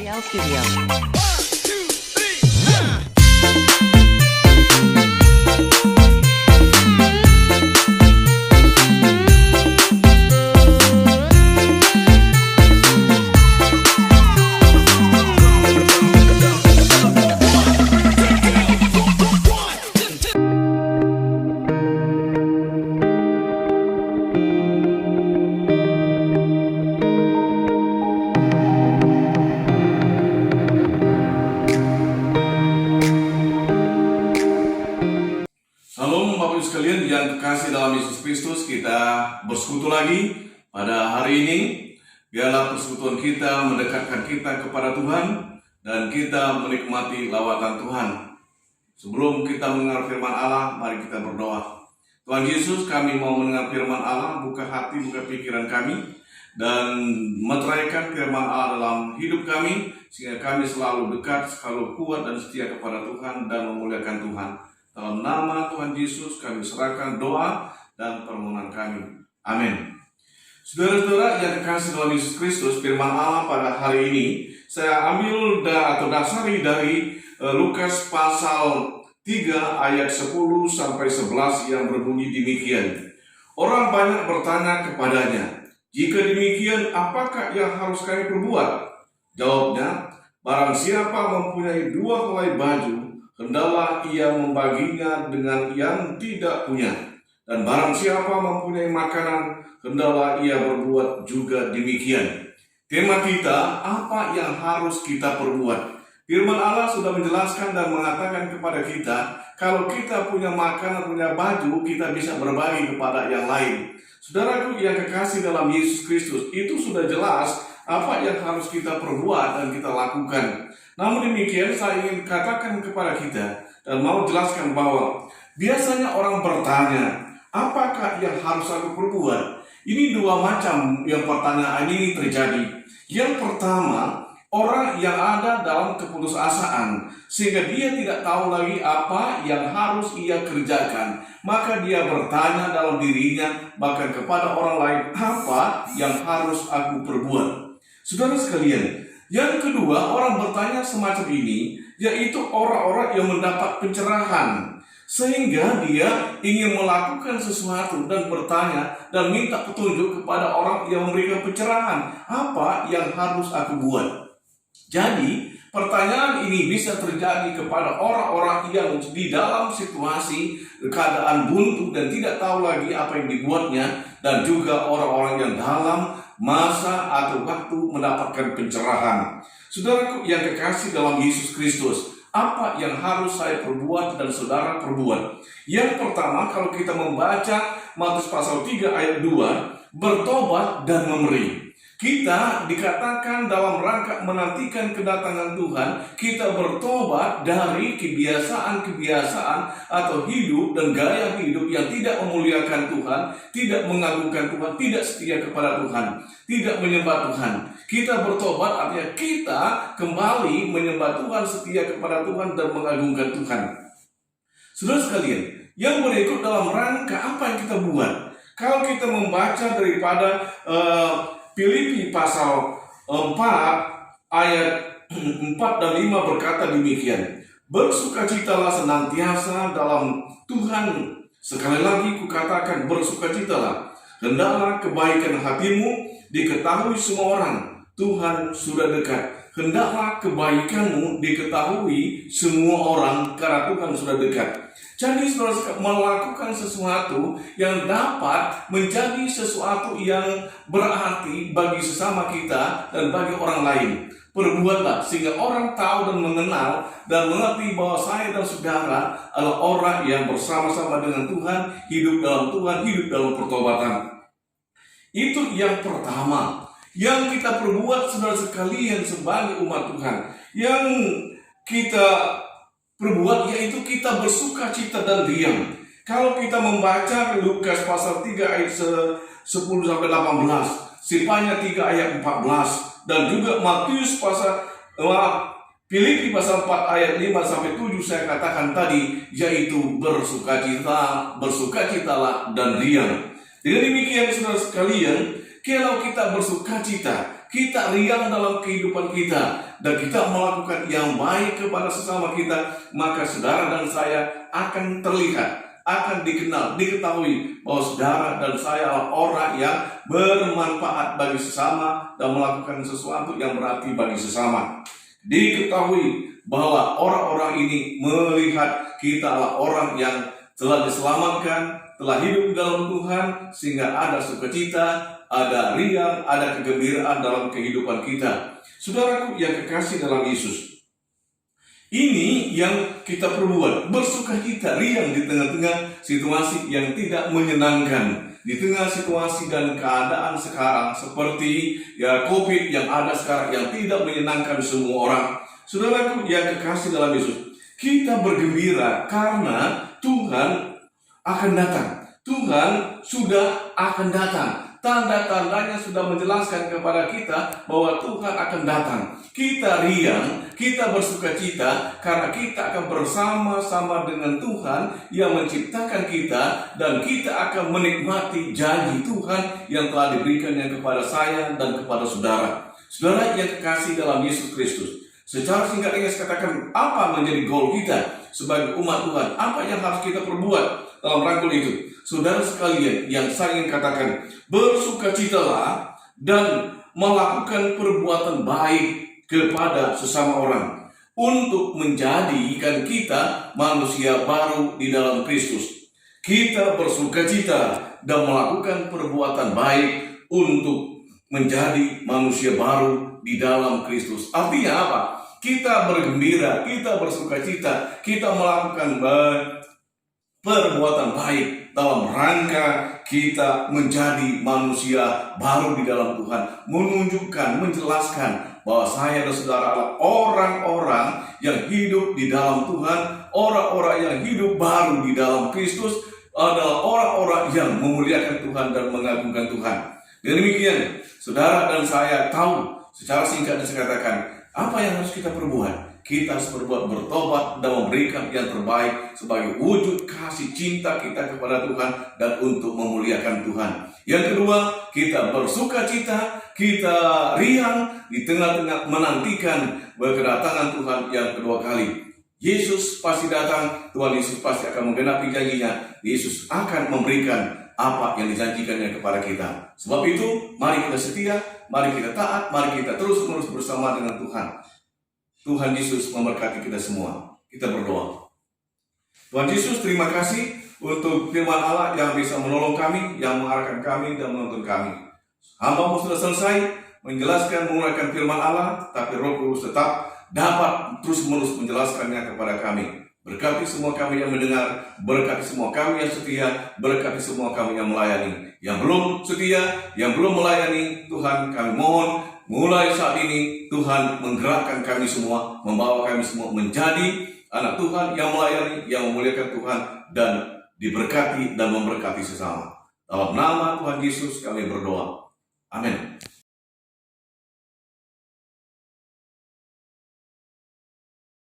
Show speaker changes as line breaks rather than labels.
Riau Studio.
Salam Bapak Ibu sekalian yang terkasih dalam Yesus Kristus, kita bersekutu lagi pada hari ini. Biarlah persekutuan kita mendekatkan kita kepada Tuhan dan kita menikmati lawatan Tuhan. Sebelum kita mendengar firman Allah, mari kita berdoa. Tuhan Yesus, kami mau mendengar firman Allah, buka hati, buka pikiran kami, dan meteraikan firman Allah dalam hidup kami, sehingga kami selalu dekat, selalu kuat dan setia kepada Tuhan dan memuliakan Tuhan. Dalam nama Tuhan Yesus kami serahkan doa dan permohonan kami. Amin. Saudara-saudara yang terkasih dalam Yesus Kristus, firman Allah pada hari ini saya ambil atau dasari dari Lukas pasal 3 ayat 10 sampai 11 yang berbunyi demikian. Orang banyak bertanya kepadanya, "Jika demikian, apakah yang harus kami perbuat?" Jawabnya, "Barang siapa mempunyai 2 helai baju, hendaklah ia membaginya dengan yang tidak punya. Dan barang siapa mempunyai makanan, hendaklah ia berbuat juga demikian." Tema kita, apa yang harus kita perbuat? Firman Allah sudah menjelaskan dan mengatakan kepada kita, kalau kita punya makanan, punya baju, kita bisa berbagi kepada yang lain. Saudaraku yang kekasih dalam Yesus Kristus, itu sudah jelas apa yang harus kita perbuat dan kita lakukan. Namun demikian saya ingin katakan kepada kita dan mau jelaskan bahwa biasanya orang bertanya, apakah yang harus aku perbuat? Ini 2 macam yang pertanyaan ini terjadi. Yang pertama, orang yang ada dalam keputusasaan sehingga dia tidak tahu lagi apa yang harus ia kerjakan. Maka dia bertanya dalam dirinya bahkan kepada orang lain, apa yang harus aku perbuat? Saudara sekalian, yang kedua, orang bertanya semacam ini, yaitu orang-orang yang mendapat pencerahan, sehingga dia ingin melakukan sesuatu dan bertanya dan minta petunjuk kepada orang yang memberikan pencerahan, apa yang harus aku buat? Jadi, pertanyaan ini bisa terjadi kepada orang-orang yang di dalam situasi keadaan buntu dan tidak tahu lagi apa yang dibuatnya, dan juga orang-orang yang dalam masa atau waktu mendapatkan pencerahan. Saudaraku yang kekasih dalam Yesus Kristus, apa yang harus saya perbuat dan saudara perbuat? Yang pertama, kalau kita membaca Matius pasal 3 ayat 2, bertobat dan memberi. Kita dikatakan dalam rangka menantikan kedatangan Tuhan, kita bertobat dari kebiasaan-kebiasaan atau hidup dan gaya hidup yang tidak memuliakan Tuhan, tidak mengagungkan Tuhan, tidak setia kepada Tuhan, tidak menyembah Tuhan. Kita bertobat artinya kita kembali menyembah Tuhan, setia kepada Tuhan dan mengagungkan Tuhan. Saudara sekalian, yang berikut dalam rangka apa yang kita buat? Kalau kita membaca daripada Filipi pasal 4 ayat 4 dan 5 berkata demikian, "Bersukacitalah senantiasa dalam Tuhan. Sekali lagi kukatakan, bersukacitalah. Hendaklah kebaikan hatimu diketahui semua orang. Tuhan sudah dekat." Hendaklah kebaikanmu diketahui semua orang karena Tuhan sudah dekat. Jadi saudara, melakukan sesuatu yang dapat menjadi sesuatu yang berarti bagi sesama kita dan bagi orang lain. Perbuatlah sehingga orang tahu dan mengenal dan mengerti bahwa saya dan saudara adalah orang yang bersama-sama dengan Tuhan, hidup dalam Tuhan, hidup dalam pertobatan. Itu yang pertama yang kita perbuat, saudara sekalian, sebagai umat Tuhan. Yang kita perbuat yaitu kita bersukacita dan diam. Kalau kita membaca Lukas pasal 3 ayat 10 sampai 18, sisanya 3 ayat 14, dan juga Matius pasal Filipi pasal 4 ayat 5 sampai 7 saya katakan tadi, yaitu bersukacitalah dan diam. Dengan demikian saudara sekalian, kalau kita bersukacita, kita riang dalam kehidupan kita, dan kita melakukan yang baik kepada sesama kita, maka saudara dan saya akan terlihat, akan dikenal, diketahui bahwa saudara dan saya adalah orang yang bermanfaat bagi sesama dan melakukan sesuatu yang berarti bagi sesama. Diketahui bahwa orang-orang ini melihat kita adalah orang yang telah diselamatkan, telah hidup dalam Tuhan, sehingga ada sukacita, ada riang, ada kegembiraan dalam kehidupan kita. Saudaraku yang kekasih dalam Yesus, ini yang kita perbuat, bersukacita, riang di tengah-tengah situasi yang tidak menyenangkan, di tengah situasi dan keadaan sekarang seperti COVID yang ada sekarang yang tidak menyenangkan semua orang. Saudaraku yang kekasih dalam Yesus, kita bergembira karena Tuhan akan datang. Tuhan sudah akan datang. Tanda-tandanya sudah menjelaskan kepada kita bahwa Tuhan akan datang. Kita riang, kita bersukacita karena kita akan bersama-sama dengan Tuhan yang menciptakan kita, dan kita akan menikmati janji Tuhan yang telah diberikannya kepada saya dan kepada saudara. Saudara yang kekasih dalam Yesus Kristus, secara singkat ingin saya katakan apa menjadi goal kita sebagai umat Tuhan, apa yang harus kita perbuat dalam rangkul itu. Saudara sekalian yang saya ingin katakan, bersukacitalah dan melakukan perbuatan baik kepada sesama orang untuk menjadikan kita manusia baru di dalam Kristus. Kita bersukacita dan melakukan perbuatan baik untuk menjadi manusia baru di dalam Kristus. Artinya apa? Kita bergembira, kita bersukacita, kita melakukan perbuatan baik dalam rangka kita menjadi manusia baru di dalam Tuhan, menunjukkan, menjelaskan bahwa saya dan saudara adalah orang-orang yang hidup di dalam Tuhan, orang-orang yang hidup baru di dalam Kristus, adalah orang-orang yang memuliakan Tuhan dan mengagungkan Tuhan. Dan demikian, saudara dan saya tahu secara singkat dan saya katakan, apa yang harus kita perbuat? Kita harus berbuat, bertobat dan memberikan yang terbaik sebagai wujud kasih cinta kita kepada Tuhan dan untuk memuliakan Tuhan. Yang kedua, kita bersukacita, kita riang di tengah-tengah menantikan kedatangan Tuhan yang kedua kali. Yesus pasti datang, Tuhan Yesus pasti akan menggenapi janjinya. Yesus akan memberikan apa yang dijanjikannya kepada kita. Sebab itu, mari kita setia, mari kita taat, mari kita terus-menerus bersama dengan Tuhan. Tuhan Yesus memberkati kita semua. Kita berdoa. Tuhan Yesus, terima kasih untuk firman Allah yang bisa menolong kami, yang mengarahkan kami dan menuntun kami. Hamba-Mu sudah selesai menjelaskan, menguraikan firman Allah, tapi Roh Kudus tetap dapat terus-menerus menjelaskannya kepada kami. Berkati semua kami yang mendengar, berkati semua kami yang setia, berkati semua kami yang melayani. Yang belum setia, yang belum melayani, Tuhan kami mohon, mulai saat ini Tuhan menggerakkan kami semua, membawa kami semua menjadi anak Tuhan yang melayani, yang memuliakan Tuhan, dan diberkati dan memberkati sesama. Dalam nama Tuhan Yesus kami berdoa. Amin.